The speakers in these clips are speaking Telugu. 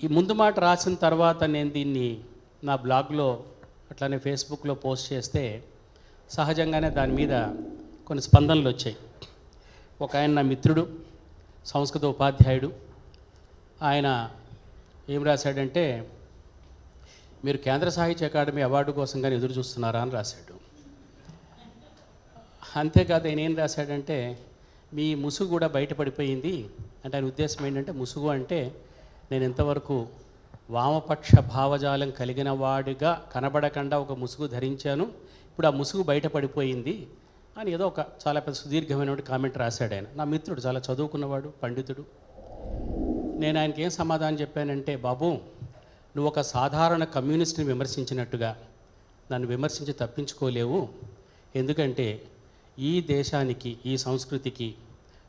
ఈ ముందు మాట రాసిన తర్వాత నేను దీన్ని నా బ్లాగ్లో అట్లానే ఫేస్బుక్లో పోస్ట్ చేస్తే సహజంగానే దాని మీద కొన్ని స్పందనలు వచ్చాయి. ఒక ఆయన నా మిత్రుడు, సంస్కృత ఉపాధ్యాయుడు, ఆయన ఏం రాశాడంటే, మీరు కేంద్ర సాహిత్య అకాడమీ అవార్డు కోసం కానీ ఎదురు చూస్తున్నారా అని రాశాడు. అంతేకాదు ఆయన ఏం రాశాడంటే, మీ ముసుగు కూడా బయటపడిపోయింది అంటే ఆయన ఉద్దేశం ఏంటంటే, ముసుగు అంటే నేను ఇంతవరకు వామపక్ష భావజాలం కలిగిన వాడిగా కనబడకుండా ఒక ముసుగు ధరించాను, ఇప్పుడు ఆ ముసుగు బయటపడిపోయింది అని ఏదో ఒక చాలా పెద్ద సుదీర్ఘమైన కామెంట్ రాశాడు ఆయన. నా మిత్రుడు, చాలా చదువుకున్నవాడు, పండితుడు. నేను ఆయనకి ఏం సమాధానం చెప్పానంటే, బాబు నువ్వు ఒక సాధారణ కమ్యూనిస్ట్ని విమర్శించినట్టుగా నన్ను విమర్శించి తప్పించుకోలేవు. ఎందుకంటే ఈ దేశానికి, ఈ సంస్కృతికి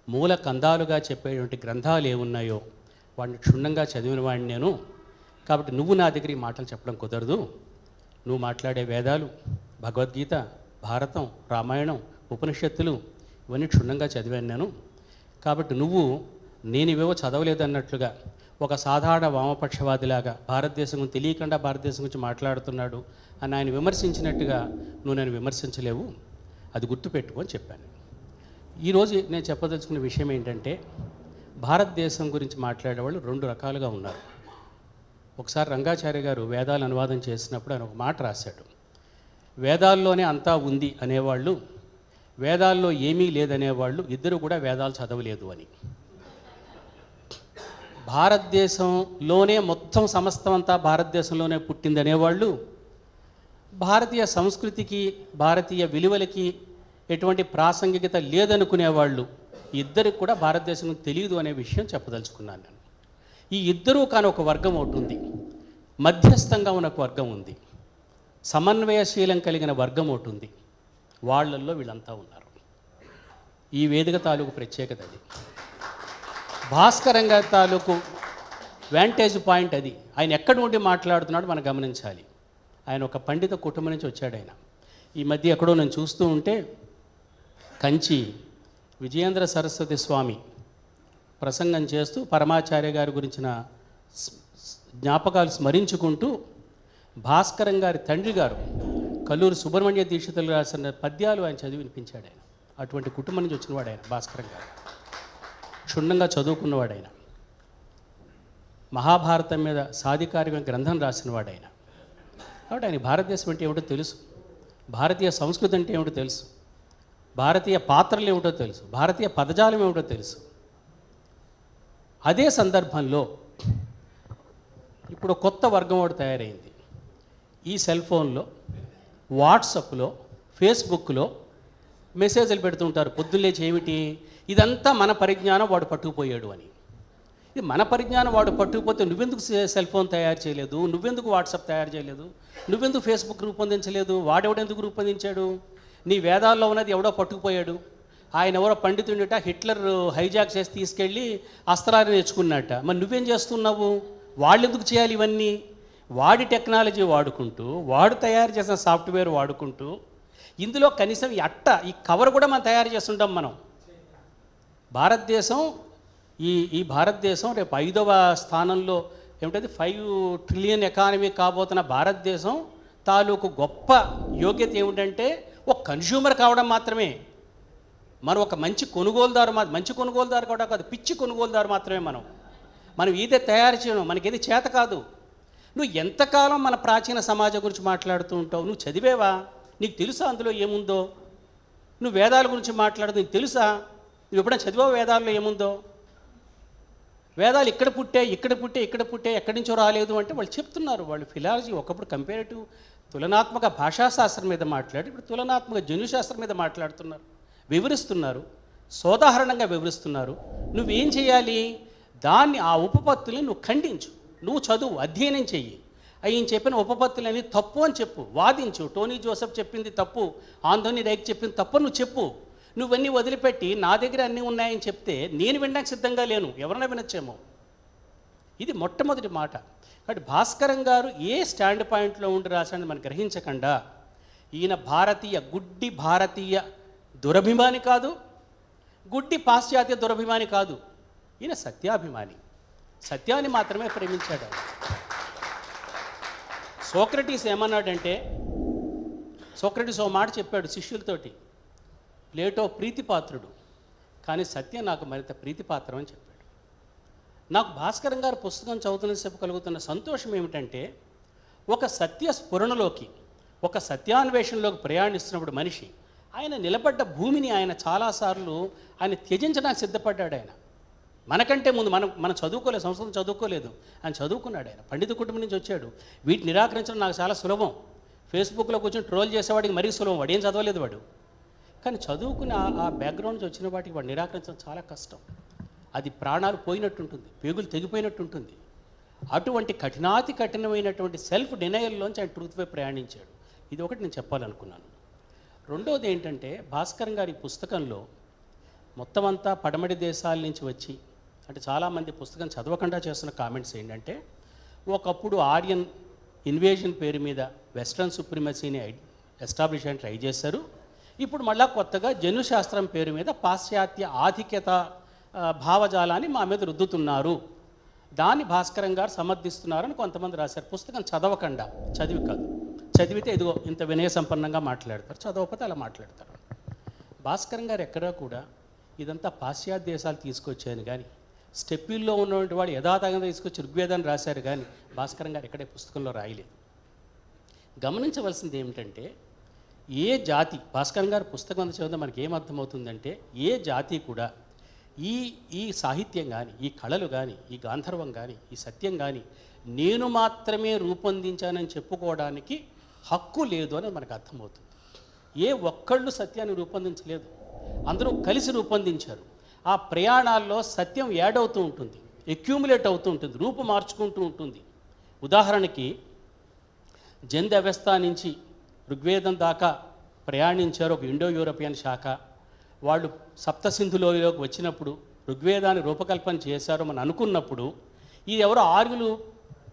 మూల కందాలుగా చెప్పేటువంటి గ్రంథాలు ఏమున్నాయో వాడిని క్షుణ్ణంగా చదివిన వాడిని నేను. కాబట్టి నువ్వు నా దగ్గర ఈ మాటలు చెప్పడం కుదరదు. నువ్వు మాట్లాడే వేదాలు, భగవద్గీత, భారతం, రామాయణం, ఉపనిషత్తులు ఇవన్నీ క్షుణ్ణంగా చదివాను నేను. కాబట్టి నువ్వు నేను ఇవేవో చదవలేదన్నట్లుగా ఒక సాధారణ వామపక్షవాదిలాగా భారతదేశం గురించి తెలియకుండా భారతదేశం గురించి మాట్లాడుతున్నాడు అని ఆయన విమర్శించినట్టుగా నువ్వు నేను విమర్శించలేవు, అది గుర్తుపెట్టుకో అని చెప్పాను. ఈరోజు నేను చెప్పదలుచుకున్న విషయం ఏంటంటే, భారతదేశం గురించి మాట్లాడేవాళ్ళు రెండు రకాలుగా ఉన్నారు. ఒకసారి రంగాచార్య గారు వేదాలు అనువాదం చేసినప్పుడు ఆయన ఒక మాట రాశాడు, వేదాల్లోనే అంతా ఉంది అనేవాళ్ళు, వేదాల్లో ఏమీ లేదనేవాళ్ళు ఇద్దరు కూడా వేదాలు చదవలేదు అని. భారతదేశంలోనే మొత్తం సమస్తం అంతా భారతదేశంలోనే పుట్టిందనేవాళ్ళు, భారతీయ సంస్కృతికి, భారతీయ విలువలకి ఎటువంటి ప్రాసంగికత లేదనుకునేవాళ్ళు, ఇద్దరికి కూడా భారతదేశం తెలియదు అనే విషయం చెప్పదలుచుకున్నాను నేను. ఈ ఇద్దరూ కానీ ఒక వర్గం ఒకటి ఉంది, మధ్యస్థంగా ఉన్న ఒక వర్గం ఉంది, సమన్వయశీలం కలిగిన వర్గం ఒకటి ఉంది. వాళ్ళల్లో వీళ్ళంతా ఉన్నారు. ఈ వేదిక తాలూకు ప్రత్యేకత అది. భాస్కరంగా తాలూకు వ్యాంటేజ్ పాయింట్ అది. ఆయన ఎక్కడి నుండి మాట్లాడుతున్నాడు మనం గమనించాలి. ఆయన ఒక పండిత కుటుంబం నుంచి వచ్చాడు. ఆయన ఈ మధ్య ఎక్కడో నేను చూస్తూ ఉంటే కంచి విజయేంద్ర సరస్వతి స్వామి ప్రసంగం చేస్తూ పరమాచార్య గారి గురించిన జ్ఞాపకాలు స్మరించుకుంటూ భాస్కరం గారి తండ్రి గారు కల్లూరి సుబ్రహ్మణ్య దీక్షితులు రాసిన పద్యాలు ఆయన చదివి వినిపించాడు. ఆయన అటువంటి కుటుంబం నుంచి వచ్చినవాడు ఆయన. భాస్కరం గారు క్షుణ్ణంగా చదువుకున్నవాడు ఆయన. మహాభారతం మీద సాధికారిక గ్రంథం రాసినవాడు ఆయన. కాబట్టి ఆయన భారతదేశం అంటే ఏమిటో తెలుసు, భారతీయ సంస్కృతి అంటే ఏమిటో తెలుసు, భారతీయ పాత్రలు ఏమిటో తెలుసు, భారతీయ పదజాలం ఏమిటో తెలుసు. అదే సందర్భంలో ఇప్పుడు కొత్త వర్గం ఒకటి తయారైంది. ఈ సెల్ ఫోన్లో, వాట్సాప్లో, ఫేస్బుక్లో మెసేజ్లు పెడుతుంటారు. పొద్దున్నేచి ఏమిటి, ఇదంతా మన పరిజ్ఞానం వాడు పట్టుకుపోయాడు అని. ఇది మన పరిజ్ఞానం వాడు పట్టుకుపోతే నువ్వెందుకు సెల్ ఫోన్ తయారు చేయలేదు, నువ్వెందుకు వాట్సాప్ తయారు చేయలేదు, నువ్వెందుకు ఫేస్బుక్ రూపొందించలేదు, వాడెవడెందుకు రూపొందించాడు? నీ వేదాల్లో ఉన్నది ఎవడో పట్టుకుపోయాడు. ఆయన ఎవరో పండితుడిట హిట్లర్ హైజాక్ చేసి తీసుకెళ్ళి అస్త్రాలు నేర్చుకున్నట్ట. మరి నువ్వేం చేస్తున్నావు? వాళ్ళు ఎందుకు చేయాలి ఇవన్నీ? వాడి టెక్నాలజీ వాడుకుంటూ, వాడు తయారు చేసిన సాఫ్ట్వేర్ వాడుకుంటూ, ఇందులో కనీసం ఈ కవర్ కూడా మనం తయారు చేస్తుంటాం మనం. భారతదేశం ఈ భారతదేశం రేపు 5వ స్థానంలో ఏమిటది 5 ట్రిలియన్ ఎకానమీ కాబోతున్న భారతదేశం తాలూకు గొప్ప యోగ్యత ఏమిటంటే ఒక కన్జ్యూమర్ కావడం మాత్రమే. మనం ఒక మంచి కొనుగోలుదారు కూడా కాదు, పిచ్చి కొనుగోలుదారు మాత్రమే మనం ఇదే తయారు చేయడం, మనకేది చేత కాదు. నువ్వు ఎంతకాలం మన ప్రాచీన సమాజం గురించి మాట్లాడుతూ ఉంటావు? నువ్వు చదివేవా? నీకు తెలుసా అందులో ఏముందో? నువ్వు వేదాల గురించి మాట్లాడుతూ నీకు తెలుసా? నువ్వు ఎప్పుడైనా చదివావు వేదాల్లో ఏముందో? వేదాలు ఇక్కడ పుట్టే ఎక్కడి నుంచో రాలేదు అంటే వాళ్ళు చెప్తున్నారు. వాళ్ళు ఫిలాలజీ ఒకప్పుడు కంపేరేటివ్ తులనాత్మక భాషాశాస్త్రం మీద మాట్లాడి ఇప్పుడు తులనాత్మక జన్యుశాస్త్రం మీద మాట్లాడుతున్నారు, వివరిస్తున్నారు, సోదాహరణంగా వివరిస్తున్నారు. నువ్వేం చేయాలి? దాన్ని, ఆ ఉపపత్తుల్ని నువ్వు ఖండించు, నువ్వు చదువు, అధ్యయనం చెయ్యి. ఆయన చెప్పిన ఉపపత్తులని తప్పు అని చెప్పు, వాదించు. టోనీ జోసెఫ్ చెప్పింది తప్పు, ఆంథోనీ రైక్ చెప్పింది తప్పు నువ్వు చెప్పు. నువ్వన్నీ వదిలిపెట్టి నా దగ్గర అన్నీ ఉన్నాయని చెప్తే నేను వినడానికి సిద్ధంగా లేను, ఎవరైనా వినొచ్చేమో. ఇది మొట్టమొదటి మాట. కాబట్టి భాస్కరం గారు ఏ స్టాండ్ పాయింట్లో ఉండి రాశాడని మనం గ్రహించకుండా, ఈయన గుడ్డి భారతీయ దురభిమాని కాదు, గుడ్డి పాశ్చాత్య దురభిమాని కాదు, ఈయన సత్యాభిమాని. సత్యాన్ని మాత్రమే ప్రేమించాడు. సోక్రటీస్ ఏమన్నాడంటే, సోక్రటీస్ ఓ మాట చెప్పాడు శిష్యులతోటి, ప్లేటో ప్రీతిపాత్రుడు కానీ సత్యం నాకు మరింత ప్రీతిపాత్రం అని చెప్పాడు. నాకు భాస్కరం గారి పుస్తకం చదువుతున్నసేపు కలుగుతున్న సంతోషం ఏమిటంటే, ఒక సత్య స్ఫురణలోకి, ఒక సత్యాన్వేషణలోకి ప్రయాణిస్తున్నప్పుడు మనిషి ఆయన నిలబడ్డ భూమిని ఆయన చాలాసార్లు ఆయన త్యజించడానికి సిద్ధపడ్డాడు. ఆయన మనకంటే ముందు మనం చదువుకోలేదు, సంస్కృతం చదువుకోలేదు, ఆయన చదువుకున్నాడు. ఆయన పండిత కుటుంబం నుంచి వచ్చాడు. వీటిని నిరాకరించడం నాకు చాలా సులభం. ఫేస్బుక్లో కూర్చొని ట్రోల్ చేసేవాడికి మరీ సులభం, వాడు ఏం చదవలేదు వాడు. కానీ చదువుకుని ఆ బ్యాక్గ్రౌండ్ నుంచి వచ్చిన వాటికి వాడు నిరాకరించడం చాలా కష్టం. అది ప్రాణాలు పోయినట్టుంటుంది, పేగులు తెగిపోయినట్టుంటుంది. అటువంటి కఠినాతి కఠినమైనటువంటి సెల్ఫ్ డినయల్లోంచి ఆయన ట్రూత్ వే ప్రయాణించాడు. ఇది ఒకటి నేను చెప్పాలనుకున్నాను. రెండవది ఏంటంటే, భాస్కరం గారి పుస్తకంలో మొత్తం అంతా పడమటి దేశాల నుంచి వచ్చి, అంటే చాలామంది పుస్తకం చదవకుండా చేస్తున్న కామెంట్స్ ఏంటంటే, ఒకప్పుడు ఆర్యన్ ఇన్వేజన్ పేరు మీద వెస్ట్రన్ సుప్రిమసీని ఎస్టాబ్లిష్ అని ట్రై చేశారు. ఇప్పుడు మళ్ళా కొత్తగా జనుశాస్త్రం పేరు మీద పాశ్చాత్య ఆధిక్యత భావజాలాన్ని మా మీద రుద్దుతున్నారు, దాన్ని భాస్కరం గారు సమర్థిస్తున్నారని కొంతమంది రాశారు. పుస్తకం చదవకుండా, చదివి కాదు, చదివితే ఇదిగో ఇంత వినయ సంపన్నంగా మాట్లాడతారు, చదవకపోతే అలా మాట్లాడతారు. భాస్కరం గారు ఎక్కడా కూడా ఇదంతా పాశ్చాత్య దేశాలు తీసుకొచ్చాను కానీ, స్టెప్పిల్లో ఉన్నటువంటి వాడు యథాతథంగా తీసుకొచ్చి ఋగ్వేదాన్ని రాశారు కానీ భాస్కరం గారు ఎక్కడే పుస్తకంలో రాయలేదు. గమనించవలసింది ఏమిటంటే, ఏ జాతి, భాస్కరం గారి పుస్తకం అంతా చదివితే మనకి ఏమర్థమవుతుందంటే, ఏ జాతి కూడా ఈ సాహిత్యం కానీ, ఈ కళలు కానీ, ఈ గాంధర్వం కానీ, ఈ సత్యం కానీ నేను మాత్రమే రూపొందించానని చెప్పుకోవడానికి హక్కు లేదు అని మనకు అర్థమవుతుంది. ఏ ఒక్కళ్ళు సత్యాన్ని రూపొందించలేదు, అందరూ కలిసి రూపొందించారు. ఆ ప్రయాణాల్లో సత్యం యాడ్ అవుతూ ఉంటుంది, అక్యూములేట్ అవుతూ ఉంటుంది, రూపు మార్చుకుంటూ ఉంటుంది. ఉదాహరణకి జంద్ అవస్థ నుంచి ఋగ్వేదం దాకా ప్రయాణించారు ఒక ఇండో యూరోపియన్ శాఖ. వాళ్ళు సప్తసింధులోకి వచ్చినప్పుడు ఋగ్వేదాన్ని రూపకల్పన చేశారు మనం అనుకున్నప్పుడు, ఇది ఎవరో ఆర్యులు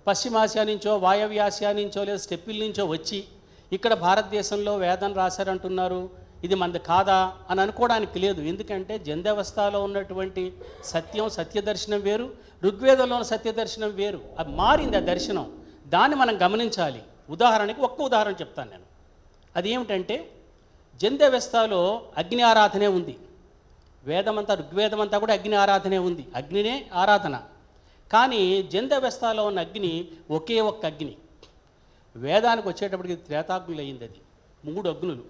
పశ్చిమాసియా నుంచో వాయవ్యాసియా నుంచో లేదా స్టెప్పిల్ నుంచో వచ్చి ఇక్కడ భారతదేశంలో వేదం రాశారంటున్నారు, ఇది మనది కాదా అని అనుకోవడానికి లేదు. ఎందుకంటే జంధ్యవస్థలో ఉన్నటువంటి సత్యం, సత్యదర్శనం వేరు, ఋగ్వేదంలో ఉన్న సత్యదర్శనం వేరు. అది మారింది ఆ దర్శనం, దాన్ని మనం గమనించాలి. ఉదాహరణకి ఒక్క ఉదాహరణ చెప్తాను నేను. అది ఏమిటంటే, జంధ్యవస్థలో అగ్ని ఆరాధనే ఉంది. వేదమంతా, ఋగ్వేదమంతా కూడా అగ్ని ఆరాధనే ఉంది, అగ్నినే ఆరాధన. కానీ జంధ్యవస్థలో ఉన్న అగ్ని ఒకే ఒక్క అగ్ని. వేదానికి వచ్చేటప్పటికి త్రేతాగ్నులు అయింది. అది 3 అగ్నులు,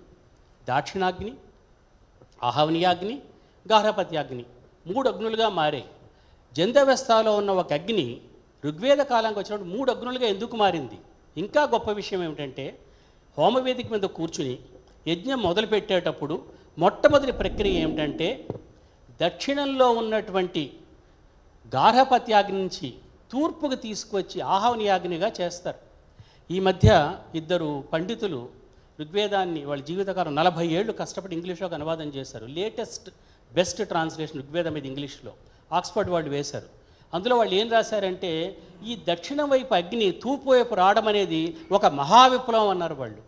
దాక్షిణాగ్ని, ఆహవనీయాగ్ని, గార్హపత్యాగ్ని, 3 అగ్నులుగా మారాయి. జంధ్యవస్థలో ఉన్న ఒక అగ్ని ఋగ్వేద కాలానికి వచ్చినప్పుడు 3 అగ్నులుగా ఎందుకు మారింది? ఇంకా గొప్ప విషయం ఏమిటంటే, హోమవేదిక మీద కూర్చుని యజ్ఞం మొదలుపెట్టేటప్పుడు మొట్టమొదటి ప్రక్రియ ఏమిటంటే, దక్షిణంలో ఉన్నటువంటి గార్హపత్యాగ్ని నుంచి తూర్పుకు తీసుకువచ్చి ఆహవనీయాగ్నిగా చేస్తారు. ఈ మధ్య 2 పండితులు ఋగ్వేదాన్ని వాళ్ళ జీవితకాలం 40 ఏళ్ళు కష్టపడి ఇంగ్లీష్లోకి అనువాదం చేశారు. లేటెస్ట్ బెస్ట్ ట్రాన్స్లేషన్ ఋగ్వేదం మీద ఇంగ్లీష్లో ఆక్స్ఫర్డ్ వాళ్ళు వేశారు. అందులో వాళ్ళు ఏం రాశారంటే, ఈ దక్షిణం వైపు అగ్ని తూర్పు వైపు రావడం అనేది ఒక మహావిప్లవం అన్నారు వాళ్ళు.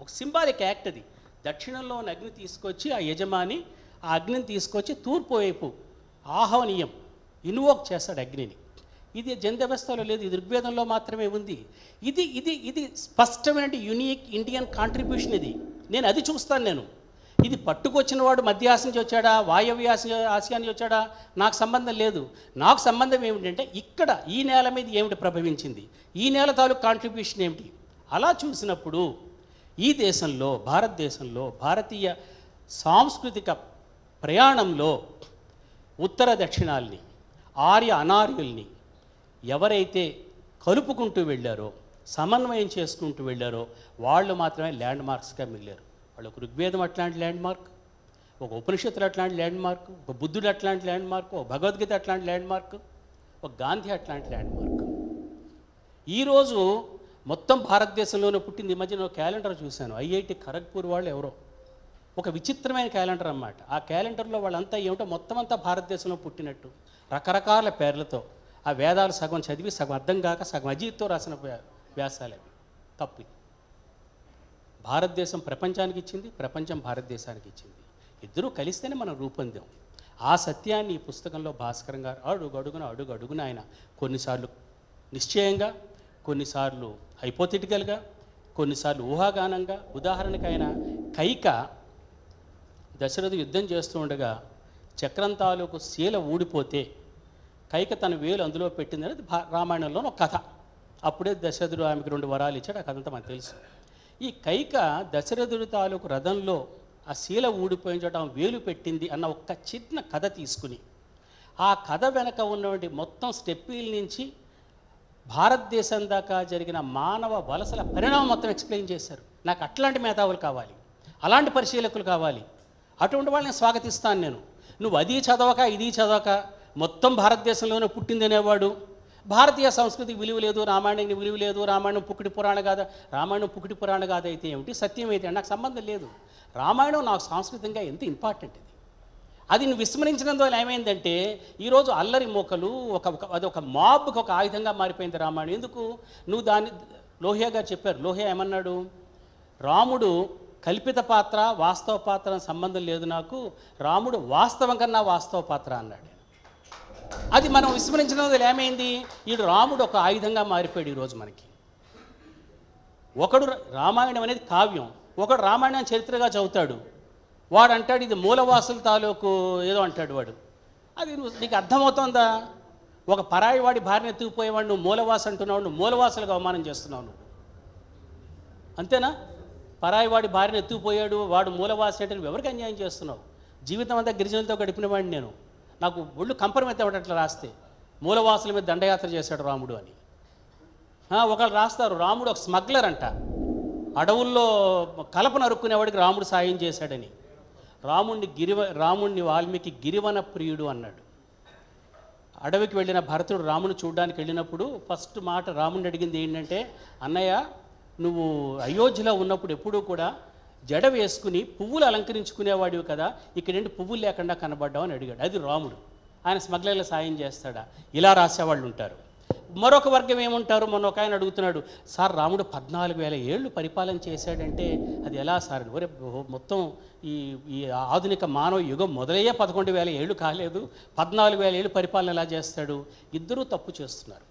ఒక సింబాలిక్ యాక్ట్ అది. దక్షిణంలో ఉన్న అగ్ని తీసుకొచ్చి ఆ యజమాని ఆ అగ్నిని తీసుకొచ్చి తూర్పు వైపు ఆహవనీయం ఇన్వోక్ చేస్తాడు అగ్నిని. ఇది జంధ్యవస్థలో లేదు, ఇది ఋగ్వేదంలో మాత్రమే ఉంది. ఇది ఇది ఇది స్పష్టమైన యూనిక్ ఇండియన్ కాంట్రిబ్యూషన్. ఇది నేను అది చూస్తాను. నేను ఇది పట్టుకొచ్చిన వాడు మధ్య ఆసియా నుంచి వచ్చాడా, వాయవ్య ఆసియా నుంచి వచ్చాడా, నాకు సంబంధం లేదు. నాకు సంబంధం ఏమిటంటే, ఇక్కడ ఈ నేల మీద ఏమిటి ప్రభవించింది, ఈ నేల తాలూకు కాంట్రిబ్యూషన్ ఏమిటి. అలా చూసినప్పుడు ఈ దేశంలో, భారతదేశంలో, భారతీయ సాంస్కృతిక ప్రయాణంలో ఉత్తర దక్షిణాల్ని, ఆర్య అనార్యుల్ని ఎవరైతే కలుపుకుంటూ వెళ్ళారో, సమన్వయం చేసుకుంటూ వెళ్ళారో వాళ్ళు మాత్రమే ల్యాండ్ మార్క్స్గా మిగిలారు. వాళ్ళకు ఋగ్వేదం అట్లాంటి ల్యాండ్ మార్క్, ఒక ఉపనిషత్తులు అట్లాంటి ల్యాండ్ మార్క్, ఒక బుద్ధుడు అట్లాంటి ల్యాండ్ మార్క్, ఒక భగవద్గీత అట్లాంటి ల్యాండ్ మార్క్, ఒక గాంధీ అట్లాంటి ల్యాండ్ మార్క్. ఈరోజు మొత్తం భారతదేశంలోనే పుట్టింది. ఈ మధ్యన ఒక క్యాలెండర్ చూశాను, ఐఐటి ఖరగ్పూర్ వాళ్ళు ఎవరో, ఒక విచిత్రమైన క్యాలెండర్ అన్నమాట. ఆ క్యాలెండర్లో వాళ్ళంతా ఏమిటో మొత్తం అంతా భారతదేశంలో పుట్టినట్టు రకరకాల పేర్లతో, ఆ వేదాలు సగం చదివి సగం అర్థం కాక సగం అజీత్తో రాసిన వ్యాసాలు అవి. తప్పు. భారతదేశం ప్రపంచానికి ఇచ్చింది, ప్రపంచం భారతదేశానికి ఇచ్చింది. ఇద్దరూ కలిస్తేనే మనం రూపొందాం. ఆ సత్యాన్ని ఈ పుస్తకంలో భాస్కరం గారు అడుగున ఆయన కొన్నిసార్లు నిశ్చయంగా, కొన్నిసార్లు హైపోథెటికల్గా, కొన్నిసార్లు ఊహాగానంగా, ఉదాహరణకు ఆయన కైక దశరథుడు యుద్ధం చేస్తూ ఉండగా చక్రం తాలూకు శీల ఊడిపోతే కైక తన వేలు అందులో పెట్టిందనేది రామాయణంలో ఒక కథ. అప్పుడే దశరథుడు ఆమెకు 2 వరాలు ఇచ్చాడు. ఆ కథ అంతా మనకు తెలుసు. ఈ కైక దశరథుడి తాలూకు రథంలో ఆ శీల ఊడిపోయించడం వేలు పెట్టింది అన్న ఒక్క చిన్న కథ తీసుకుని ఆ కథ వెనక ఉన్నటువంటి మొత్తం స్టెప్పీల నుంచి భారతదేశం దాకా జరిగిన మానవ వలసల పరిణామం మొత్తం ఎక్స్ప్లెయిన్ చేశారు. నాకు అట్లాంటి మేధావులు కావాలి, అలాంటి పరిశీలకులు కావాలి. అటువంటి వాళ్ళని స్వాగతిస్తాను నేను. నువ్వు అది చదవక ఇది చదవక మొత్తం భారతదేశంలోనే పుట్టిందనేవాడు, భారతీయ సంస్కృతికి విలువ లేదు, రామాయణానికి విలువ లేదు, రామాయణం పుకిటి పురాణ గాథ, రామాయణం పుకిటి పురాణ గాథ అయితే ఏమిటి, సత్యం అయితే నాకు సంబంధం లేదు. రామాయణం నాకు సాంస్కృతికంగా ఎంత ఇంపార్టెంట్ ఇది. అది నువ్వు విస్మరించినందువల్ల ఏమైందంటే ఈరోజు అల్లరి మోకలు అది ఒక మాబ్కి ఒక ఆయుధంగా మారిపోయింది రామాయణం. ఎందుకు నువ్వు దాన్ని లోహియా గారు చెప్పారు. లోహియా ఏమన్నాడు, రాముడు కల్పిత పాత్ర వాస్తవ పాత్ర సంబంధం లేదు, నాకు రాముడు వాస్తవం కన్నా వాస్తవ పాత్ర అన్నాడు. అది మనం విస్మరించినందువల్ల ఏమైంది, ఈడు రాముడు ఒక ఆయుధంగా మారిపోయాడు. ఈరోజు మనకి ఒకడు రామాయణం అనేది కావ్యం, ఒకడు రామాయణం చరిత్రగా చదువుతాడు, వాడు అంటాడు ఇది మూలవాసుల తాలూకు ఏదో అంటాడు వాడు. అది నీకు అర్థమవుతుందా? ఒక పరాయి వాడి భార్యను ఎత్తుకుపోయేవాడు నువ్వు మూలవాసు అంటున్నావు, నువ్వు మూలవాసులకు అవమానం చేస్తున్నావు నువ్వు, అంతేనా? పరాయి వాడి భార్యను ఎత్తుకుపోయాడు వాడు మూలవాసి అంటే నువ్వు ఎవరికి అన్యాయం చేస్తున్నావు? జీవితం అంతా గిరిజనులతో గడిపిన వాడిని నేను, నాకు ఒళ్ళు కంపరమైతే అట్లా రాస్తే మూలవాసుల మీద దండయాత్ర చేశాడు రాముడు అని. ఒకళ్ళు రాస్తారు రాముడు ఒక స్మగ్లర్ అంట, అడవుల్లో కలప నరుక్కునేవాడికి రాముడు సాయం చేశాడని. రాముణ్ణి వాల్మీకి గిరివన ప్రియుడు అన్నాడు. అడవికి వెళ్ళిన భరతుడు రాముని చూడడానికి వెళ్ళినప్పుడు ఫస్ట్ మాట రాముడిని అడిగింది ఏంటంటే, అన్నయ్య నువ్వు అయోధ్యలో ఉన్నప్పుడు ఎప్పుడూ కూడా జడ వేసుకుని పువ్వులు అలంకరించుకునేవాడివి కదా, ఇక్కడేంటి పువ్వులు లేకుండా కనబడ్డావు అని అడిగాడు. అది రాముడు. ఆయన స్మగ్లర్ల సాయం చేస్తాడా? ఇలా రాసేవాళ్ళు ఉంటారు. మరొక వర్గం ఏముంటారు, మొన్న ఒక ఆయన అడుగుతున్నాడు, సార్ రాముడు 14,000 ఏళ్ళు పరిపాలన చేశాడంటే అది ఎలా సార్? ఒరే మొత్తం ఈ ఆధునిక మానవ యుగం మొదలయ్యే 11,000 ఏళ్ళు కాలేదు, 14,000 ఏళ్ళు పరిపాలన ఎలా చేస్తాడు? ఇద్దరూ తప్పు చేస్తున్నారు.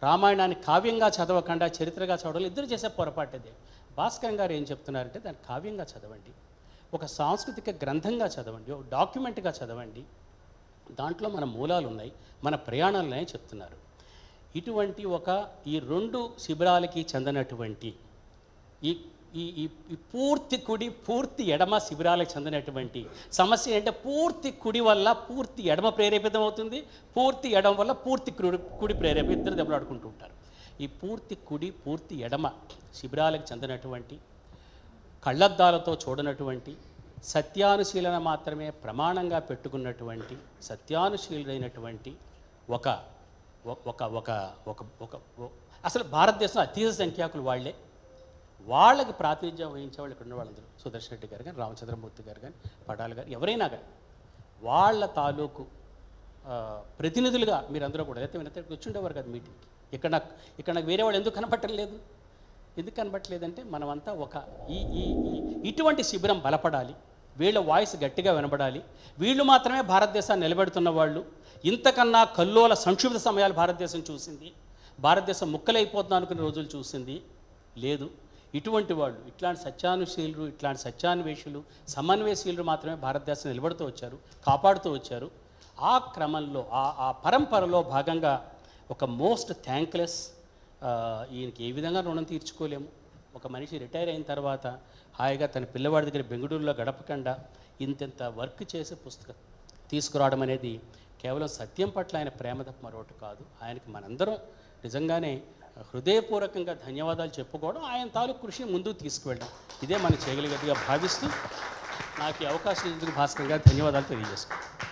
రామాయణాన్ని కావ్యంగా చదవకుండా చరిత్రగా చదవాలి, ఇద్దరు చేసే పొరపాటుదే. భాస్కర్ గారు ఏం చెప్తున్నారంటే దాన్ని కావ్యంగా చదవండి, ఒక సాంస్కృతిక గ్రంథంగా చదవండి, ఒక డాక్యుమెంట్గా చదవండి, దాంట్లో మన మూలాలు ఉన్నాయి, మన ప్రయాణాలు ఉన్నాయని చెప్తున్నారు. ఇటువంటి ఈ 2 శిబిరాలకి చెందినటువంటి ఈ పూర్తి కుడి పూర్తి ఎడమ శిబిరాలకు చెందినటువంటి సమస్య అంటే పూర్తి కుడి వల్ల పూర్తి ఎడమ ప్రేరేపితం అవుతుంది, పూర్తి ఎడమ వల్ల పూర్తి కుడి ప్రేరేపితం, ఇద్దరు దెబ్బలాడుకుంటూ ఉంటారు. ఈ పూర్తి కుడి పూర్తి ఎడమ శిబిరాలకు చెందినటువంటి కళ్ళద్దాలతో చూడనటువంటి సత్యానుశీలన మాత్రమే ప్రమాణంగా పెట్టుకున్నటువంటి సత్యానుశీలుడైనటువంటి ఒక ఒక ఒక ఒక ఒక అసలు భారతదేశంలో అతీత సంఖ్యాకులు వాళ్ళకి ప్రాతినిధ్యం వహించేవాళ్ళు ఇక్కడ ఉన్న వాళ్ళందరూ, సుదర్శన్ రెడ్డి గారు కానీ, రామచంద్రమూర్తి గారు కానీ, పటాల్ గారు, ఎవరైనా కానీ వాళ్ళ తాలూకు ప్రతినిధులుగా మీరందరూ కూడా అయితే వినతే కూర్చుండేవారు కదా మీటింగ్కి. ఇక్కడ నాకు వేరే వాళ్ళు ఎందుకు కనపట్టలేదు? ఎందుకు కనపట్టలేదంటే మనమంతా ఇటువంటి శిబిరం బలపడాలి, వీళ్ళ వాయిస్ గట్టిగా వినబడాలి, వీళ్ళు మాత్రమే భారతదేశాన్ని నిలబెడుతున్న వాళ్ళు. ఇంతకన్నా కల్లోల సంక్షిప్త సమయాలు భారతదేశం చూసింది, భారతదేశం ముక్కలైపోతుంది అనుకునే రోజులు చూసింది లేదు. ఇటువంటి వాళ్ళు, ఇట్లాంటి సత్యానుశీలులు, ఇట్లాంటి సత్యాన్వేషులు, సమన్వయశీలులు మాత్రమే భారతదేశం నిలబడుతూ వచ్చారు, కాపాడుతూ వచ్చారు. ఆ క్రమంలో ఆ పరంపరలో భాగంగా ఒక మోస్ట్ థ్యాంక్లెస్, ఈయనకి ఏ విధంగా రుణం తీర్చుకోలేము. ఒక మనిషి రిటైర్ అయిన తర్వాత హాయిగా తన పిల్లవాడి దగ్గర బెంగళూరులో గడపకుండా ఇంత వర్క్ చేసే పుస్తకం తీసుకురావడం అనేది కేవలం సత్యం పట్ల ఆయన ప్రేమ తప్ప మరొకటి కాదు. ఆయనకి మనందరం నిజంగానే హృదయపూర్వకంగా ధన్యవాదాలు చెప్పుకోవడం, ఆయన తాలూకు కృషిని ముందుకు తీసుకువెళ్ళడం, ఇదే మనం చేయగలిగేదిగా భావిస్తూ నాకు ఈ అవకాశం ఇచ్చేందుకు భాస్కర్ గారు ధన్యవాదాలు తెలియజేసుకుంటాను.